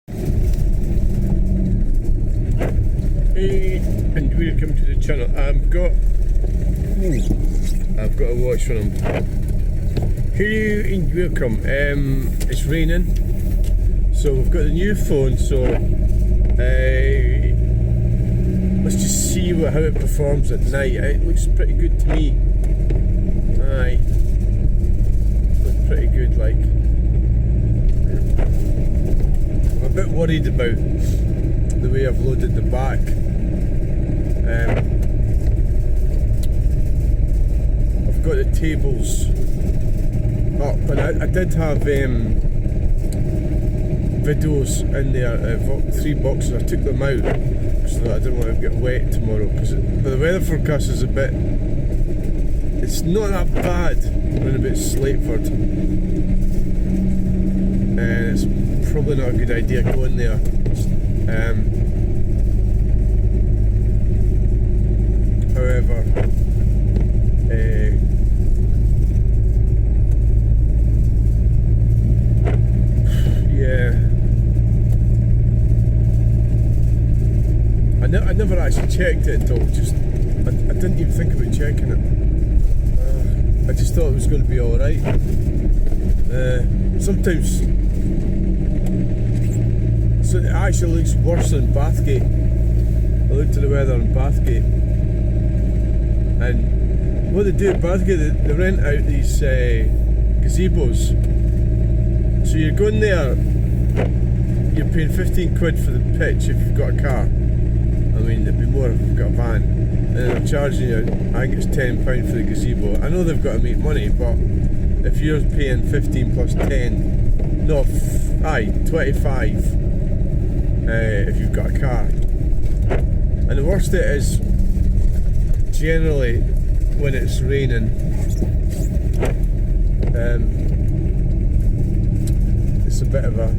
Hey, and welcome to the channel. I've got a watch from them. Hello and welcome. It's raining, so we've got the new phone. So let's just see how it performs at night. It looks pretty good to me. Aye, looks pretty good. Like, I'm a bit worried about the way I've loaded the back. I've got the tables up, and I did have videos in there, 3 boxes. I took them out so that I didn't want to get wet tomorrow, because the weather forecast is it's not that bad around about Slateford, and it's probably not a good idea going there. However, yeah, I never actually checked it until I didn't even think about checking it. I just thought it was going to be alright. Sometimes, so it actually looks worse than Bathgate. I looked at the weather in Bathgate, and what they do at Bathgate, they rent out these gazebos. So you're going there, you're paying 15 quid for the pitch if you've got a car. I mean, it'd be more if you've got a van. And then they're charging you, I think it's £10 for the gazebo. I know they've got to make money, but if you're paying 15 plus 10, no, 25 if you've got a car. And the worst it is, generally, when it's raining, it's a bit of a,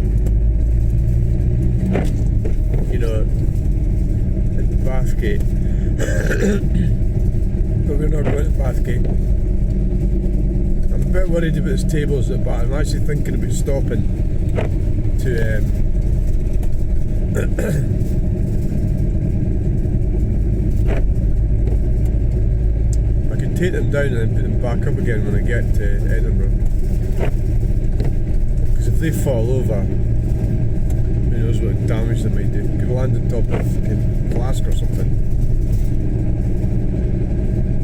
you know, in Bathgate. But we're not going to Bathgate. I'm a bit worried about this tables, but I'm actually thinking about stopping to I could take them down and then put them back up again when I get to Edinburgh. Because if they fall over, who knows what damage they might do. Could land on top of a fucking flask or something.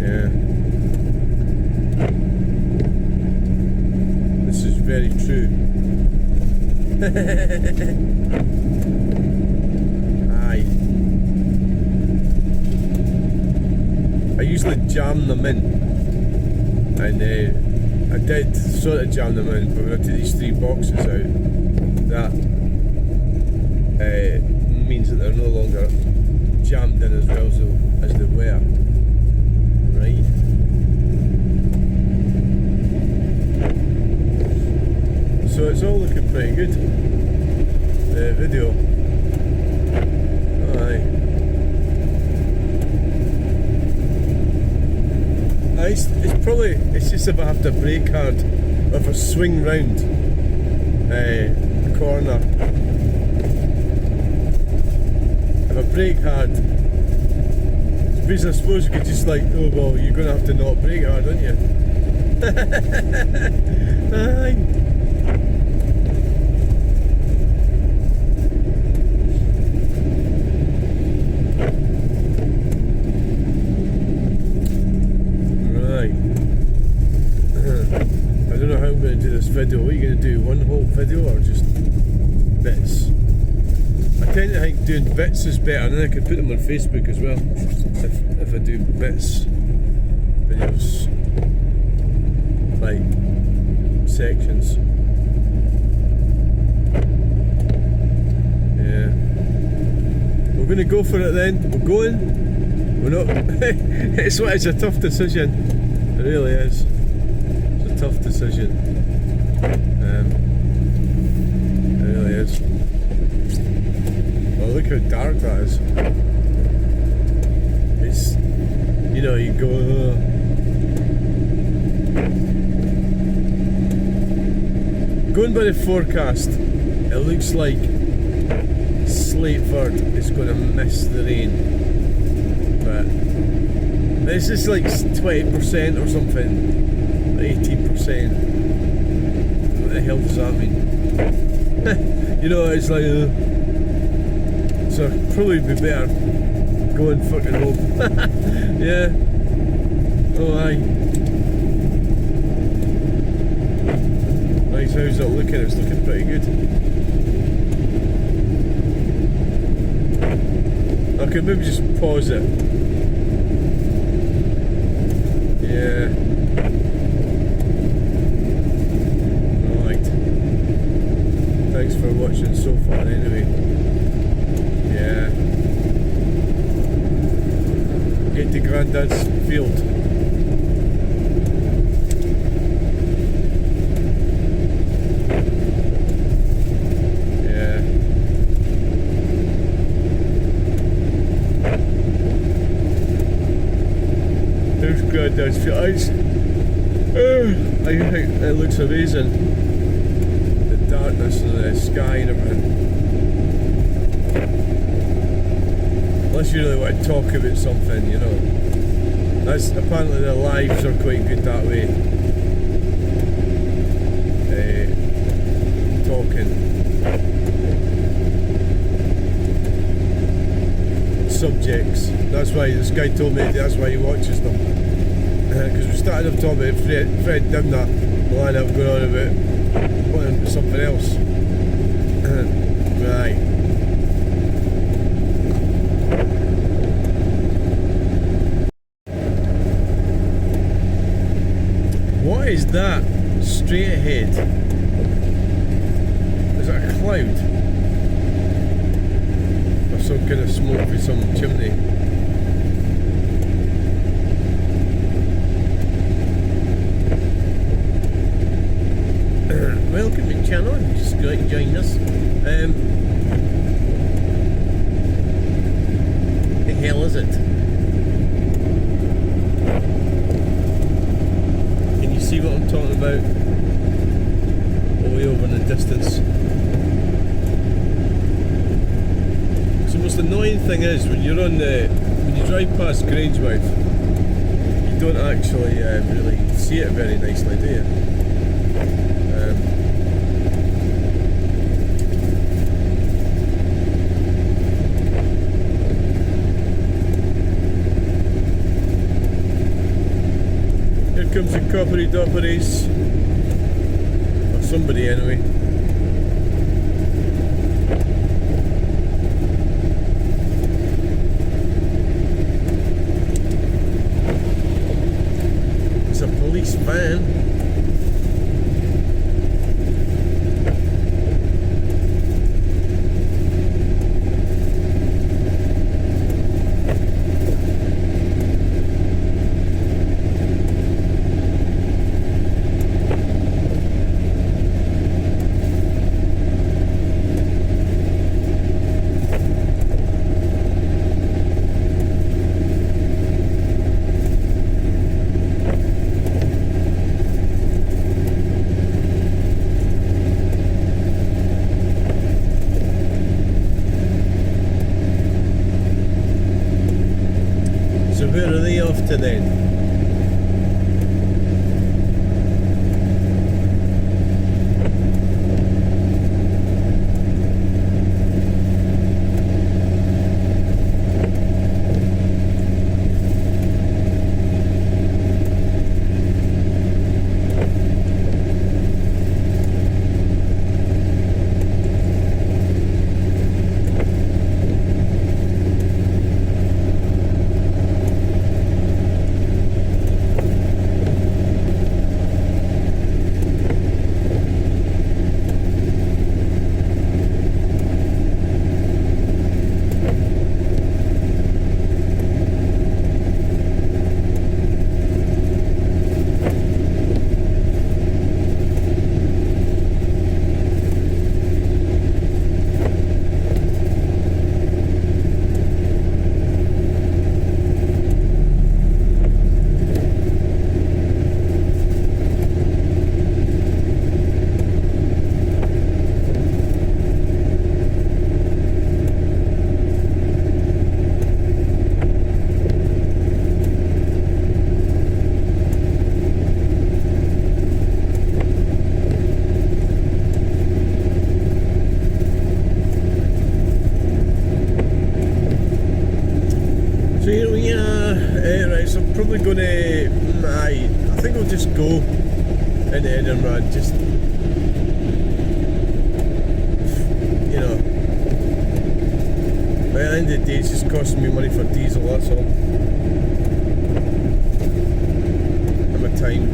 Yeah. This is very true. Aye. I usually jam them in, and I did sort of jam them in, but when I took these 3 boxes out, that means that they're no longer jammed in as well as they were. Right. So it's all looking pretty good. The video. Aye. It's just if I have to brake hard, or if I swing round a corner. If I brake hard, because I suppose you could just like, oh well, you're going to have to not brake hard, aren't you? Aye. I don't know how I'm going to do this video. What are you going to do? One whole video or just bits? I tend to think doing bits is better, and then I can put them on Facebook as well. If I do bits videos, like sections. Yeah. We're going to go for it then. We're going. We're not. It's a tough decision. It really is. Tough decision. It really is. Oh, look how dark that is. It's, you know, you go. Going by the forecast, it looks like Slateford is going to miss the rain, but it's just like 20% or something, 18%. What the hell does that mean? You know, it's like, so probably be better going fucking home. Yeah. Oh aye. Nice, how's it looking? It's looking pretty good. I could maybe just pause it. Yeah. Right. Thanks for watching so far anyway. Yeah. Get to Grandad's field. Grandad's field. I think it looks amazing. The darkness and the sky and everything. Unless you really want to talk about something, you know. That's apparently their lives are quite good that way. Talking. Subjects. That's why this guy told me that's why he watches them. Because we started off talking about Fred Dimnat, we'll end up going on about something else. Right. What is that straight ahead? Is that a cloud? Or some kind of smoke with some chimney? Welcome to the channel, just go out and join us. The hell is it? Can you see what I'm talking about? All the way over in the distance. So the most annoying thing is when you're on when you drive past Grangemouth, you don't actually really see it very nicely, do you? Comes the coppery dopperies, or somebody anyway. It's a police van. Where are they off to then? probably going to, I think I'll just go into Edinburgh and just, you know, by the end of the day it's just costing me money for diesel, that's all. And my time.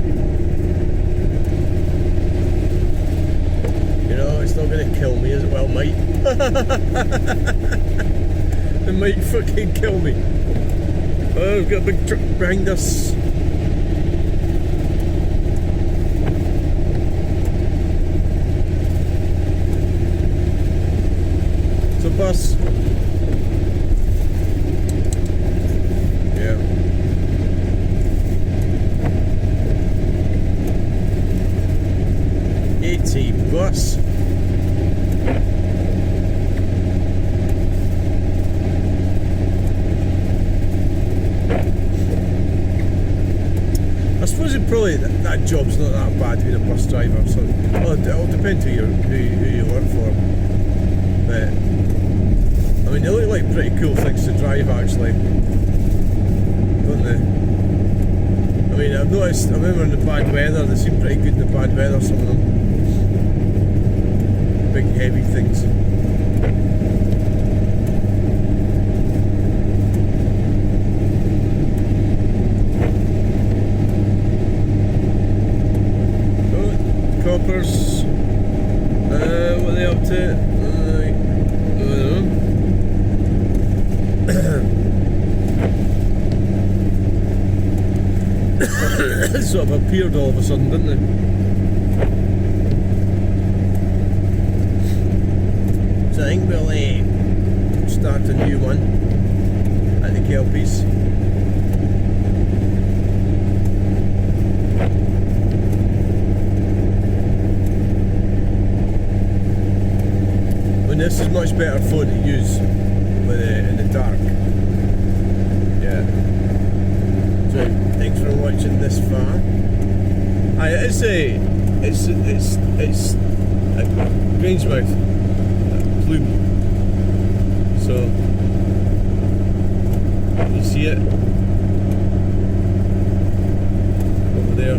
You know, it's not going to kill me, is it? Well, it might. It might fucking kill me. Oh, we've got a big truck behind us. It's a bus. Yeah. It's a bus. I suppose it probably that job's not that bad being a bus driver. So well, it'll depend who you work for. But I mean, they look like pretty cool things to drive, actually, don't they? I mean, I've noticed. I remember in the bad weather, they seem pretty good in the bad weather. Some of them, big heavy things. Coppers, what are they up to? Sort of appeared all of a sudden, didn't they? So I think we'll start a new one at the Kelpies. This is much better phone to use with in the dark. Yeah. So thanks for watching this far. It's a Grangemouth plume. So you see it over there.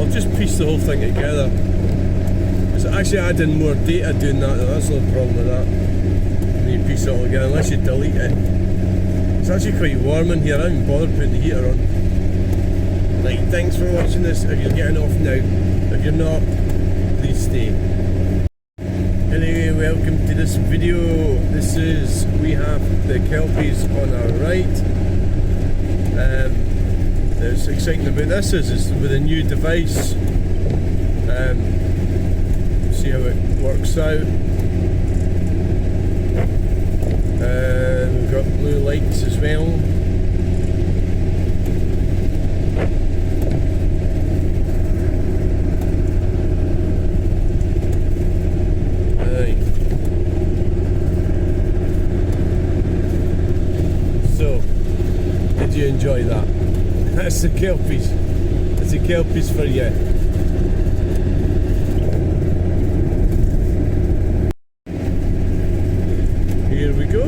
Just piece the whole thing together. It's actually adding more data doing that, that's no problem with that. When you piece it all together, unless you delete it. It's actually quite warm in here, I haven't bothered putting the heater on. Right, thanks for watching this. If you're getting off now, if you're not, please stay. Anyway, welcome to this video. We have the Kelpies on our right. What's exciting about this is with a new device. See how it works out. We've got blue lights as well. So, did you enjoy that? That's the Kelpies. That's the Kelpies for you. Here we go.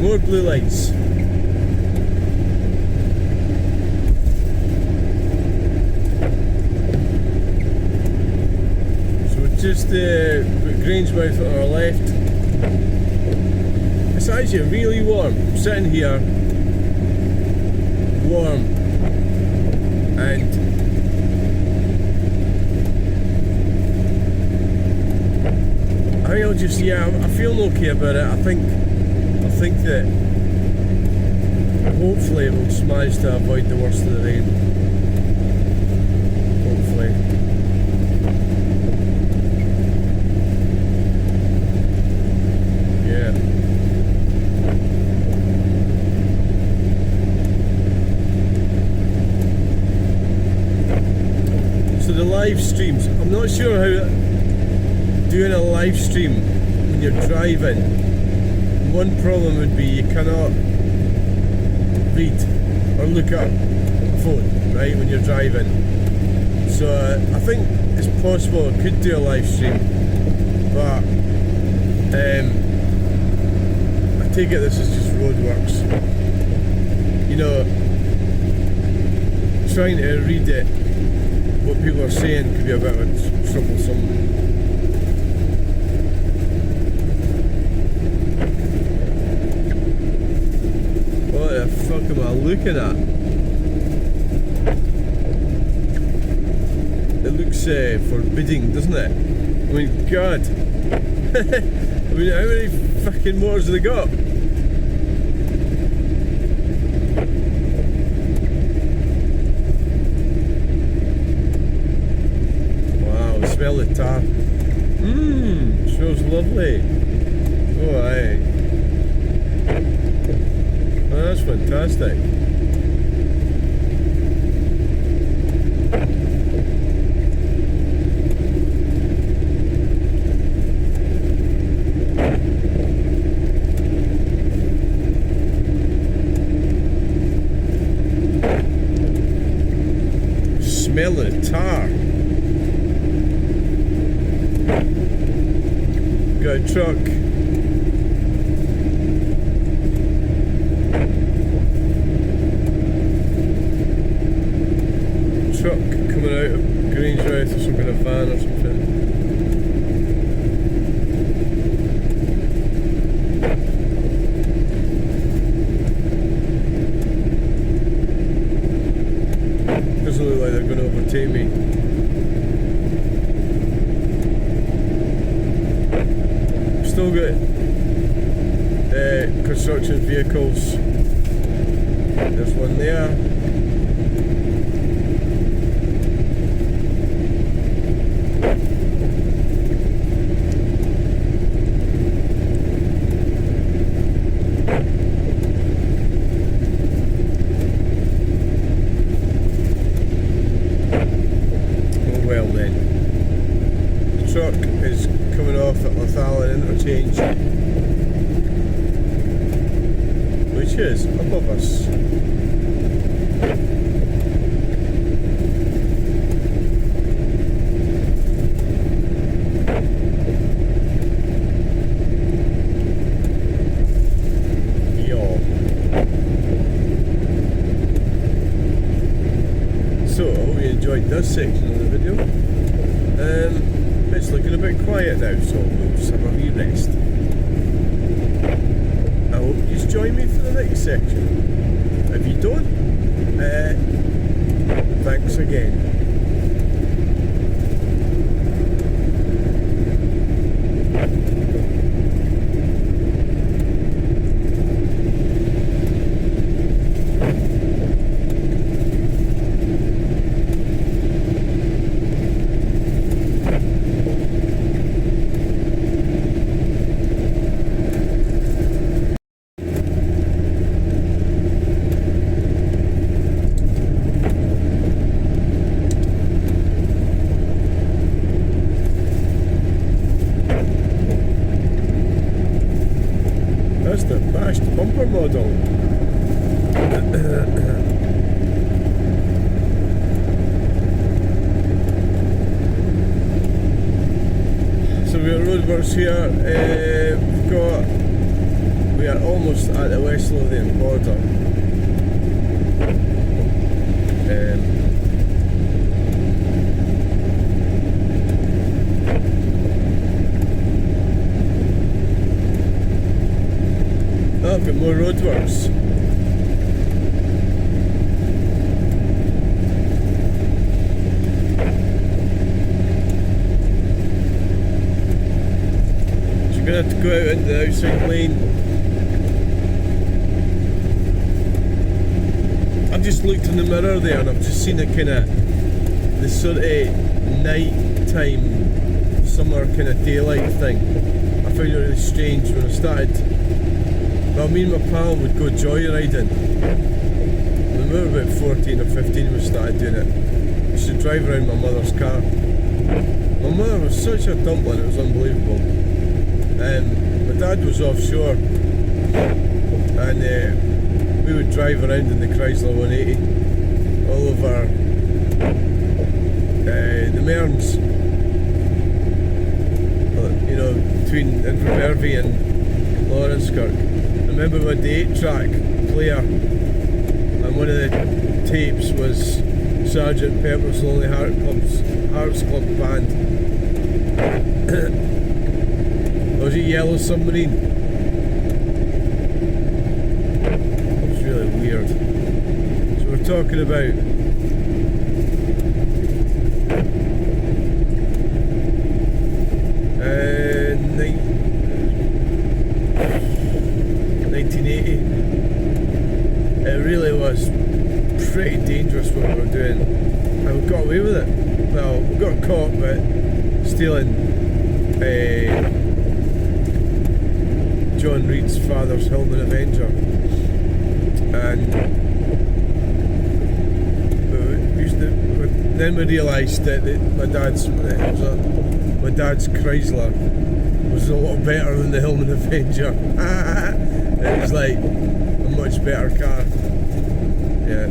More blue lights. So we're just Grangemouth on our left. It's actually really warm. I'm sitting here. Warm, and I think I'll just, I'm feeling okay about it. I think that hopefully we'll just manage to avoid the worst of the rain. Hopefully. Yeah. So the live streams, I'm not sure how doing a live stream when you're driving, one problem would be you cannot read or look up a phone, right, when you're driving. So I think it's possible I could do a live stream, but I take it this is just roadworks. You know, trying to read it, what people are saying could be a bit troublesome. What the fuck am I looking at? It looks forbidding, doesn't it? I mean, God. I mean, how many fucking motors have they got? Wow, smell the tar. Smells lovely. Oh, aye. Oh, that's fantastic. Smell the tar. Got a truck. Truck coming out of Grangeworth or some kind of van or something. Doesn't look like they're going to overtake me. Still got construction vehicles. There's one there. Well then, the truck is coming off at Lathalan Interchange, which is above us. So, I hope you enjoyed this section of the video. It's looking a bit quiet now, so we'll just have a wee rest. I hope you just join me for the next section. If you don't, thanks again. That's the bashed bumper model. So we have roadworks here. We are almost at the West Lothian border. I've got more roadworks. So you're going to have to go out into the outside lane. I've just looked in the mirror there and I've just seen a kind of the sort of night time, summer kind of daylight thing. I found it really strange when I started. Well, me and my pal would go joyriding. When we were about 14 or 15 we started doing it. We used to drive around my mother's car. My mother was such a dumpling, it was unbelievable. My dad was offshore and we would drive around in the Chrysler 180 all over the Mearns. you know, between Inverbervie and Lawrencekirk. I remember we had the 8-track player, and one of the tapes was Sergeant Pepper's Lonely Hearts Club Band. Or was it Yellow Submarine? It was really weird. So we're talking about 1980. It really was pretty dangerous what we were doing, and we got away with it. Well, we got caught, but stealing John Reed's father's Hillman Avenger, and then we realised that my dad's Chrysler was a lot better than the Hillman Avenger. It was like a much better car. Yeah.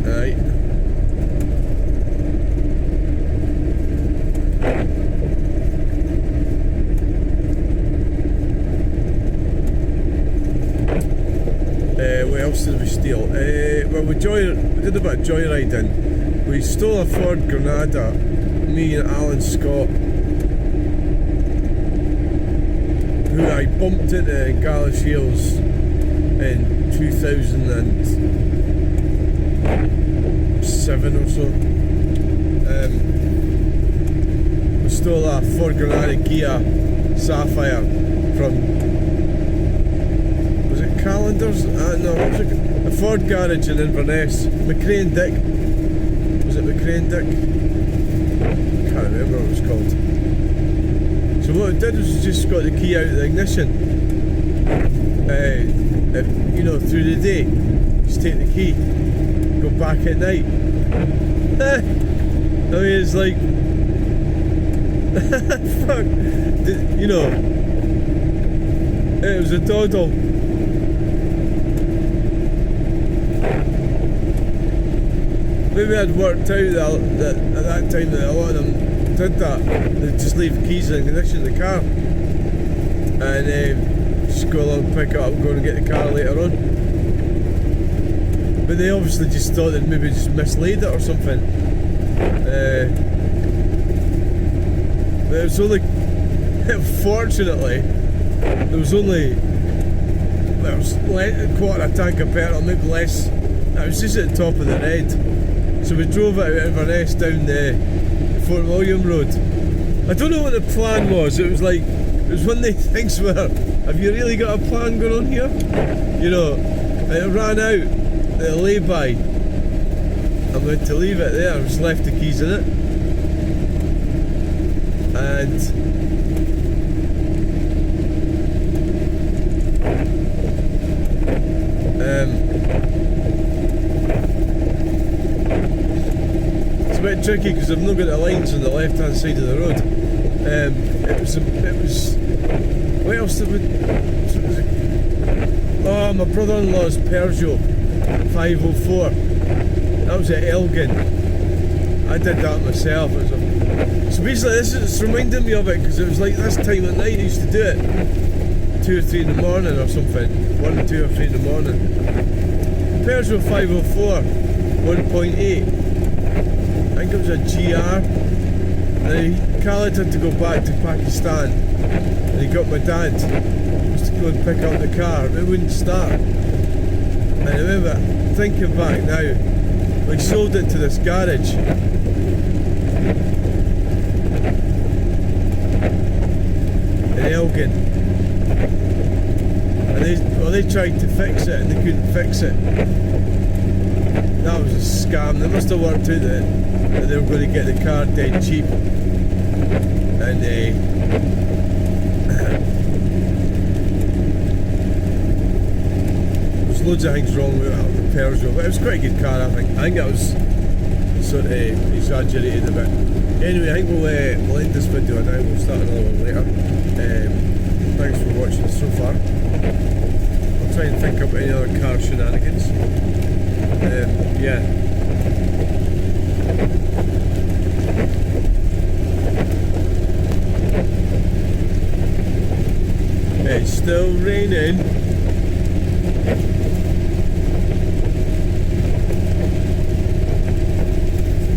Right. What else did we steal? Well, we did a bit of joyriding. We stole a Ford Granada, me and Alan Scott, who I bumped into in Galashiels in 2007 or so. We stole a Ford Granada Gia Sapphire from, was it Calendars? No, it was a Ford garage in Inverness. McRae and Dick. Was it McRae and Dick? Can't remember what it was called. So what it did was just got the key out of the ignition. You know, through the day, just take the key, go back at night. I mean, it's like, fuck, you know, it was a doddle. Maybe I'd worked out that at that time that a lot of them did that. They'd just leave the keys in the ignition of the car and just go along, pick it up, go and get the car later on. But they obviously just thought they'd maybe just mislaid it or something. But it was only, fortunately, there was only, well, it was a quarter of a tank of petrol, maybe less. It was just at the top of the red. So we drove out of Inverness down the Fort William Road. I don't know what the plan was. It was like, it was one of the things where, have you really got a plan going on here? You know, it ran out at a lay-by. I'm going to leave it there. I just left the keys in it. And it's a bit tricky because I've not got the lines on the left hand side of the road. It was what else did we, oh, my brother-in-law's Peugeot 504. That was at Elgin. I did that myself. So basically it's reminding me of it because it was like this time at night I used to do it 2 or 3 in the morning or something. 1 or 2 or 3 in the morning. Peugeot 504 1.8. I think it was a GR. And Khaled had to go back to Pakistan and he got my dad just to go and pick up the car, but it wouldn't start. And I remember thinking back now, we sold it to this garage in Elgin, and they tried to fix it and they couldn't fix it. That was a scam. They must have worked out that they were going to get the car dead cheap, and there's loads of things wrong with the Peugeot, but it was quite a good car. I think that was sort of exaggerated a bit. Anyway, I think we'll end this video now. We'll start another one later. Thanks for watching so far. I'll try and think up any other car shenanigans. Yeah. raining.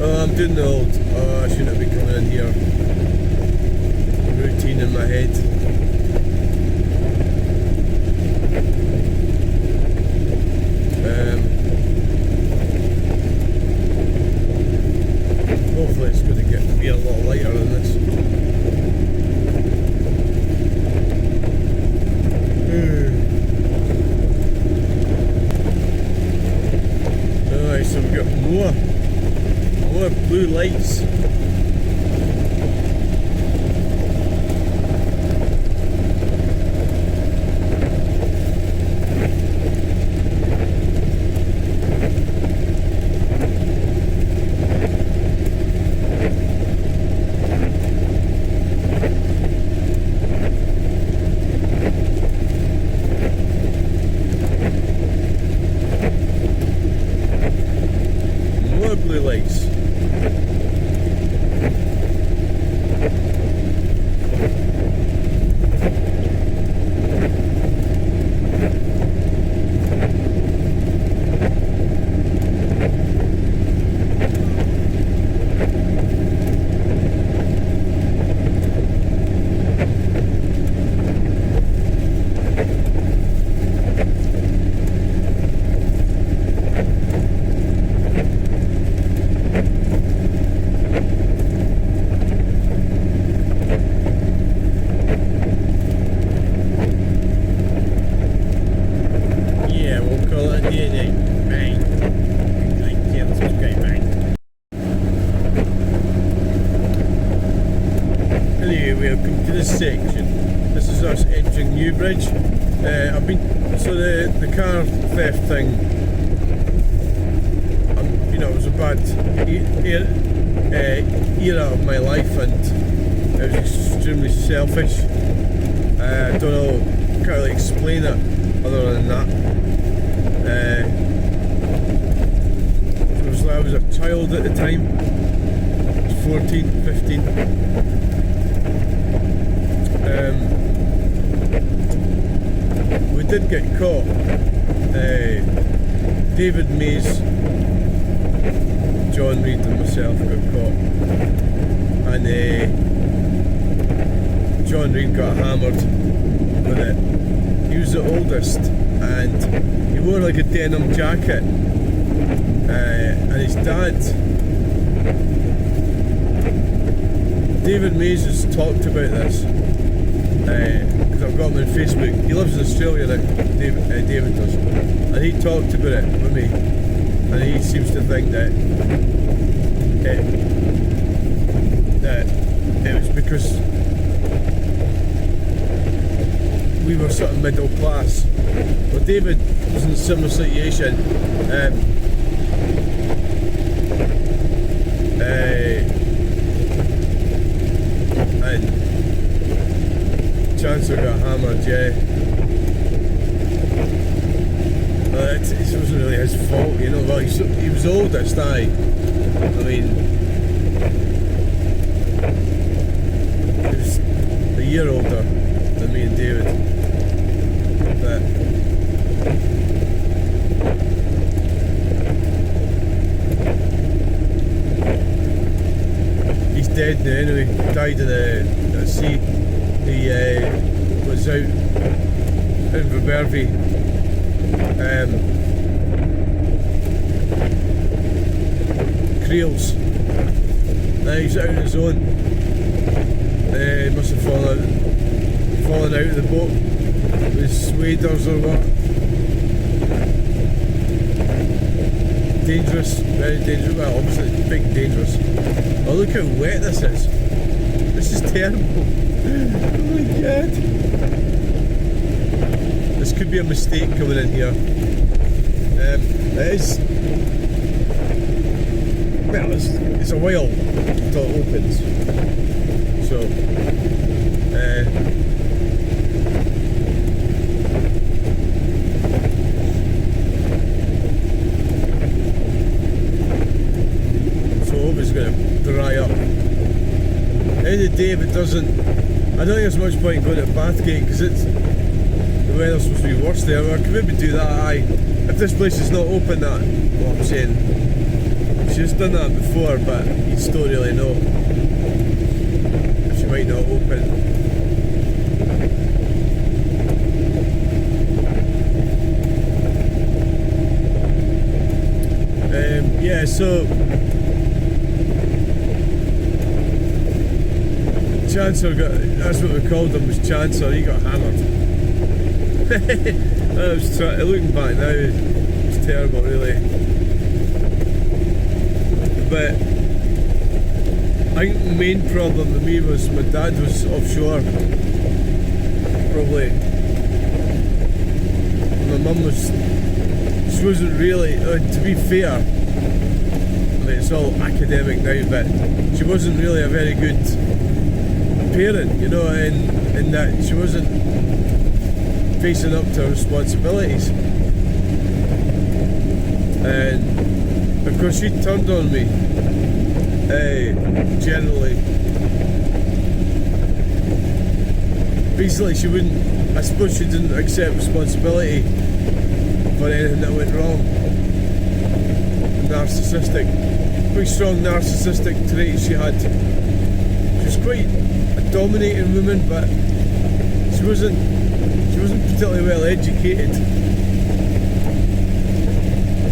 Oh, I'm doing the old, oh, I shouldn't be coming in here. Routine in my head. Hopefully it's going to be a lot lighter than this. Alright, so we've got more blue lights. More blue lights. Anyway, we have come to this section. This is us entering Newbridge. I've been so the car theft thing. You know, it was a bad era of my life, and it was extremely selfish. I don't know, can't really explain it other than that. I was a child at the time. I was 14, 15. We did get caught. David Mays, John Reid and myself got caught, and John Reid got hammered with it. He was the oldest, and he wore like a denim jacket, and his dad, David Mays, has talked about this. Because I've got him on Facebook. He lives in Australia now, David does, and he talked about it with me, and he seems to think that it was because we were sort of middle class. Well, David was in a similar situation, and Chancellor got hammered, yeah. It wasn't really his fault, you know. Well, he was oldest, I mean, he was a year older than me and David. But he's dead now anyway. He died in the sea. He was out in Inverbervie, Creels. He's out on his own. He must have fallen out of the boat with waders or what. Dangerous, very dangerous. Well, obviously it's big dangerous. Oh, look how wet this is. This is terrible. Oh my god. This could be a mistake coming in here. It is. Well, it's a while until it opens. So, I hope it's going to dry up. At the end of the day, if it doesn't, I don't think there's much point going to Bathgate because the weather's supposed to be worse there. Well, I could maybe do that, aye. If this place is not open, that, what I'm saying. She's done that before, but you just don't really know. She might not open. Yeah, so Chancellor got, that's what we called him, was Chancellor. He got hammered. I was looking back now, it's terrible really. But I think the main problem with me was my dad was offshore. Probably. My mum was, she wasn't really, to be fair, I mean it's all academic now, but she wasn't really a very good parent, you know, in that she wasn't facing up to her responsibilities. And of course she turned on me, generally. Basically she wouldn't, I suppose she didn't accept responsibility for anything that went wrong. Narcissistic, pretty strong narcissistic traits she had. She was quite a dominating woman, but she wasn't particularly well educated.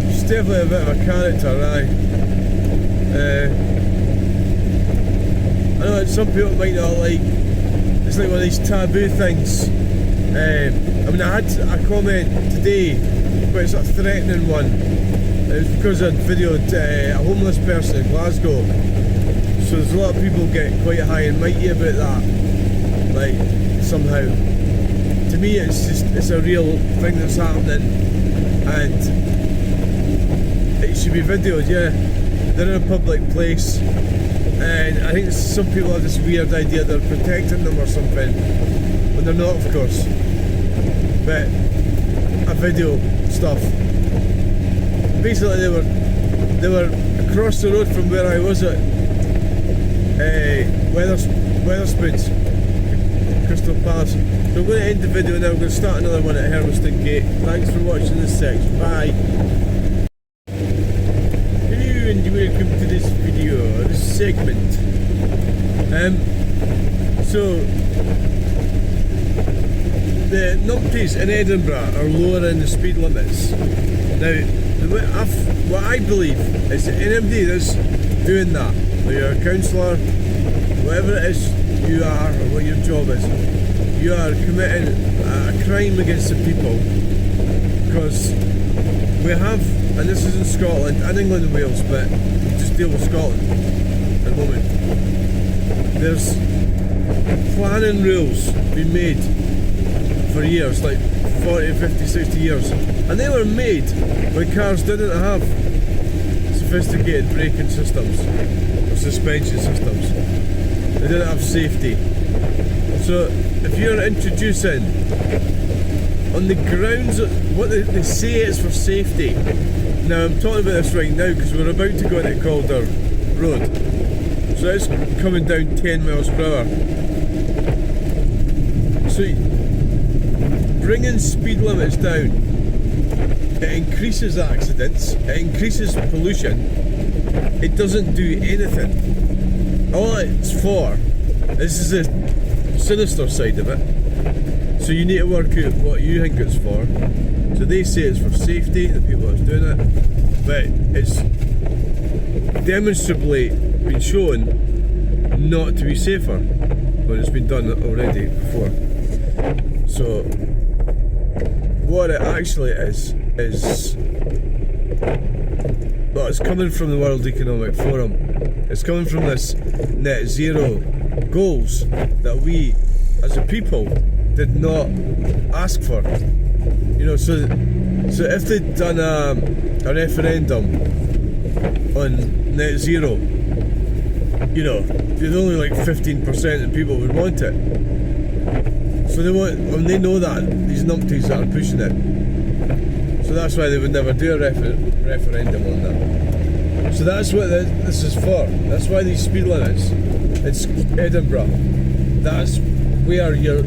She's definitely a bit of a character, aye. I know that some people might not like, it's like one of these taboo things. I mean, I had a comment today, but it's a threatening one. It was because I'd videoed a homeless person in Glasgow. So there's a lot of people get quite high and mighty about that. Like, somehow. To me it's a real thing that's happening, and it should be videoed, yeah. They're in a public place, and I think some people have this weird idea they're protecting them or something, when they're not, of course. But I video stuff. Basically they were across the road from where I was at Weatherspoons, Crystal Palace. So I'm going to end the video now. I'm going to start another one at Hermiston Gate. Thanks for watching this section. Bye. Hello and welcome to this video, this segment. So the numpties in Edinburgh are lowering the speed limits. Now, what I believe is that anybody that's doing that, whether you're a councillor, whatever it is you are or what your job is, you are committing a crime against the people, because we have, and this is in Scotland and England and Wales, but just deal with Scotland at the moment. There's planning rules been made for years, like 40, 50, 60 years, and they were made when cars didn't have sophisticated braking systems or suspension systems. They didn't have safety. So if you're introducing on the grounds of what they say it's for safety. Now I'm talking about this right now because we're about to go into Calder Road. So it's coming down 10 miles per hour. So bringing speed limits down, it increases accidents, it increases pollution, it doesn't do anything. All it's for, this is the sinister side of it, so you need to work out what you think it's for. So they say it's for safety, the people that's doing it, but it's demonstrably been shown not to be safer when it's been done already before. So what it actually is well, it's coming from the World Economic Forum. It's coming from this net zero goals that we as a people did not ask for. You know, so if they'd done a referendum on net zero, you know, there's only like 15% of people would want it. So they want, when they know that, these numpties that are pushing it. So that's why they would never do a referendum on that. So that's what this is for. That's why these speed limits, it's Edinburgh. That's where you're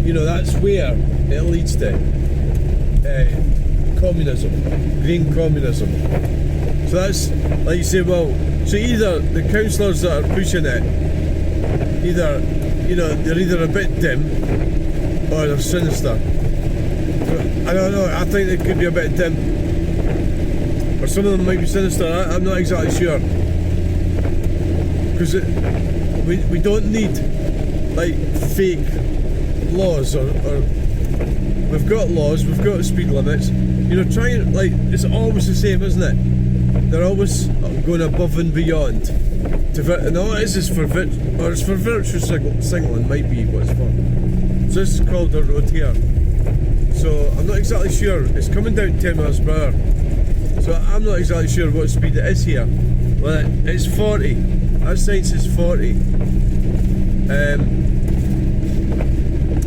you know, that's where it leads to communism, green communism. So that's, like you say, well, so either the councillors that are pushing it, either, you know, they're either a bit dim or they're sinister. I don't know, I think they could be a bit dim, or some of them might be sinister. I'm not exactly sure, because we don't need like fake laws, or we've got laws, we've got speed limits, you know, trying, like, it's always the same, isn't it? They're always going above and beyond to, and all it is for virtue signalling, might be what it's for. So this is called a road here. So I'm not exactly sure, it's coming down 10 miles per hour, so I'm not exactly sure what speed it is here. Well, it's 40, that sign says 40,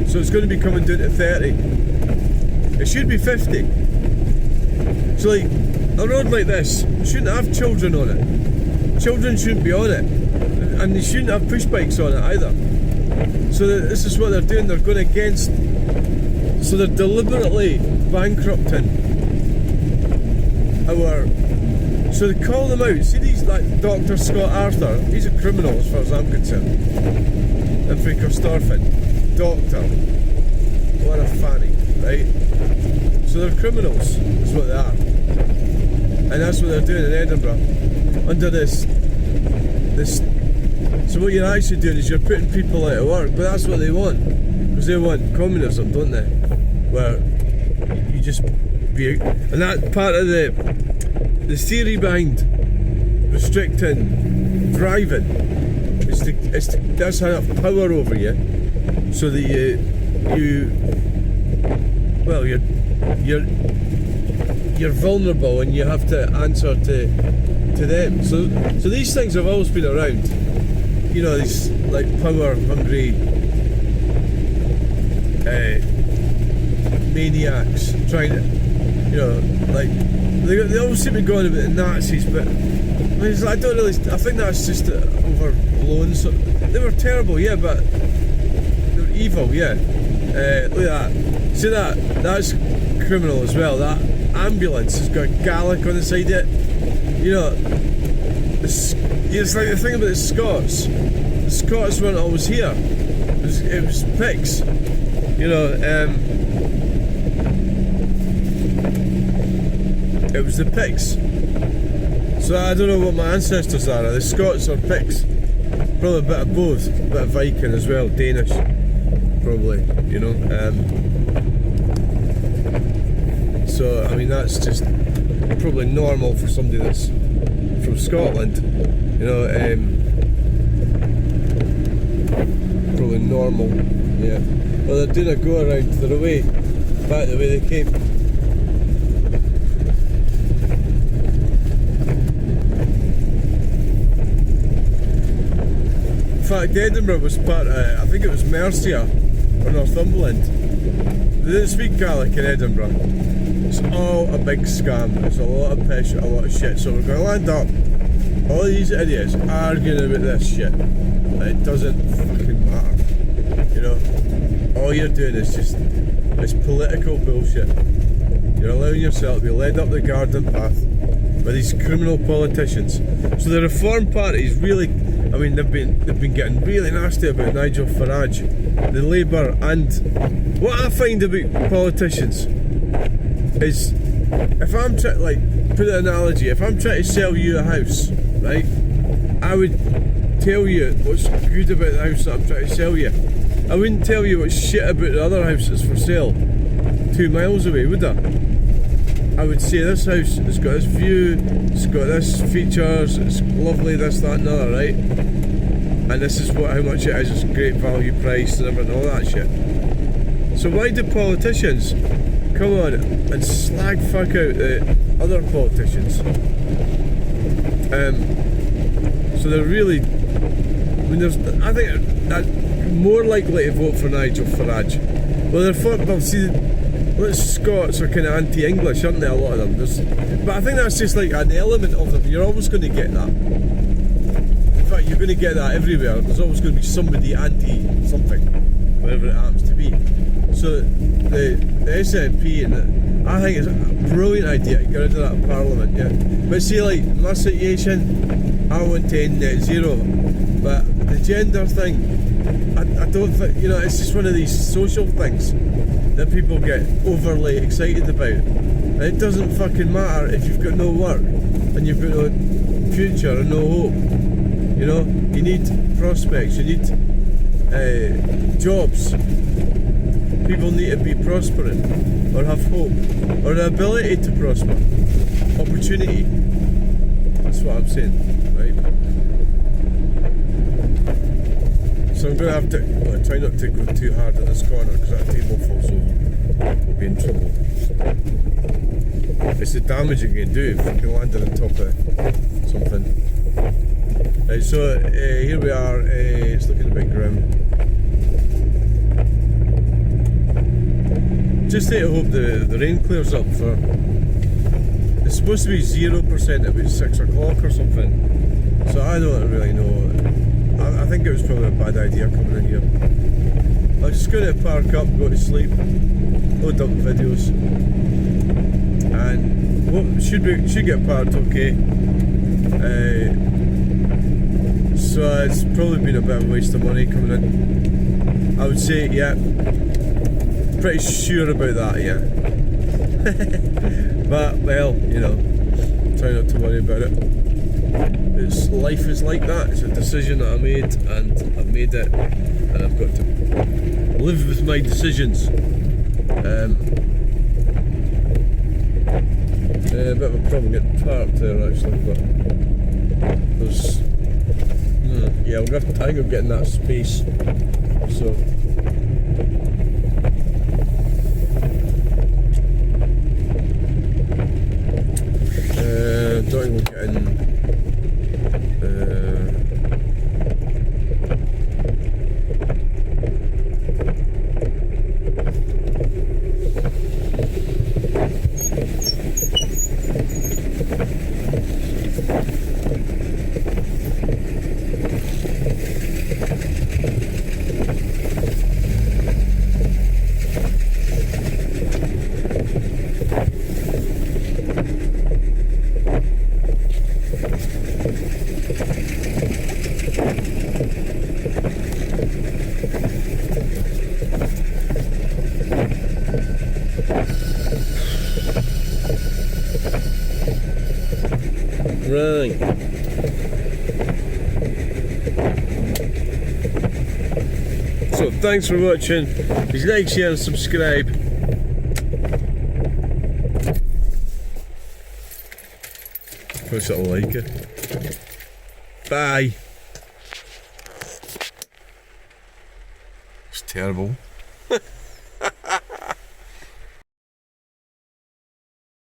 so it's going to be coming down to 30. It should be 50. So like, a road like this shouldn't have children on it. Children shouldn't be on it, and they shouldn't have push bikes on it either. So this is what they're doing, they're going against, so they're deliberately bankrupting our, so they call them out. See these, like Dr. Scott Arthur, he's a criminal as far as I'm concerned. And for Corstorfin, doctor, what a fanny, right? So they're criminals, is what they are. And that's what they're doing in Edinburgh, under this, so what you're actually doing is you're putting people out of work, but that's what they want, because they want communism, don't they? Where you just be, and that part of the theory behind restricting driving is that's to have power over you, so that you're vulnerable and you have to answer to them. So these things have always been around. You know, these like power hungry maniacs trying to, you know, like they always seem to be going about the Nazis, but I mean, I don't really. I think that's just overblown. So they were terrible, yeah, but they were evil, yeah. Look at that. See that? That's criminal as well. That ambulance has got Gaelic on the side of it. You know, it's like the thing about the Scots. The Scots weren't always here. It was pigs. You know, it was the pigs. So I don't know what my ancestors are the Scots or pigs. Probably a bit of both. A bit of Viking as well, Danish. Probably, you know. So I mean, that's just probably normal for somebody that's from Scotland, you know. Probably normal, yeah. Well, they're doing a go around. They're away back the way they came. In fact, Edinburgh was part of, I think it was Mercia or Northumberland. They didn't speak Gaelic in Edinburgh. It's all a big scam. It's a lot of pish, a lot of shit. So we're going to land up all these idiots arguing about this shit. It doesn't fucking matter. You know, all you're doing is just this political bullshit. You're allowing yourself to be led up the garden path by these criminal politicians. So the Reform Party is really, I mean, they've been getting really nasty about Nigel Farage, the Labour, and what I find about politicians is, if I'm trying, like, put an analogy, if I'm trying to sell you a house, right, I would tell you what's good about the house that I'm trying to sell you. I wouldn't tell you what's shit about the other house that's for sale 2 miles away, would I? I would say this house has got this view, it's got this features, it's lovely, this, that and other, right? And this is how much it is, it's great value price and everything, all that shit. So why do politicians come on and slag fuck out the other politicians? So they're really, I mean, I think they're more likely to vote for Nigel Farage. Well, they're see, well, Scots are kind of anti-English, aren't they, a lot of them? But I think that's just like an element of them. You're always going to get that. In fact, you're going to get that everywhere. There's always going to be somebody anti-something, whatever it happens to be. So the SNP, and I think it's a brilliant idea to get rid of that Parliament, yeah. But see, like my situation, I want to end net zero, but the gender thing, I don't think, you know, it's just one of these social things that people get overly excited about. And it doesn't fucking matter if you've got no work and you've got no future and no hope. You know, you need prospects, you need jobs. People need to be prospering or have hope or the ability to prosper. Opportunity. That's what I'm saying, right? So I'm going to have to try not to go too hard in this corner because that table falls over. We'll be in trouble. It's the damage you can do if you can land it on top of something. Right, so here we are, it's looking a bit grim. Just to hope the rain clears up for... It's supposed to be 0% about 6 o'clock or something. So I don't really know. I think it was probably a bad idea coming in here. I'm just going to park up, go to sleep, load up the videos, and should get parked okay. So it's probably been a bit of a waste of money coming in. I would say, yeah, pretty sure about that, yeah. But well, you know, try not to worry about it. Life is like that. It's a decision that I made, and I've made it, and I've got to live with my decisions. A bit of a problem getting parked there actually, but there's yeah, we'll have time of getting that space. So don't even get in. Right. So thanks for watching. Please like, share and subscribe. Push it like it. Bye. It's terrible.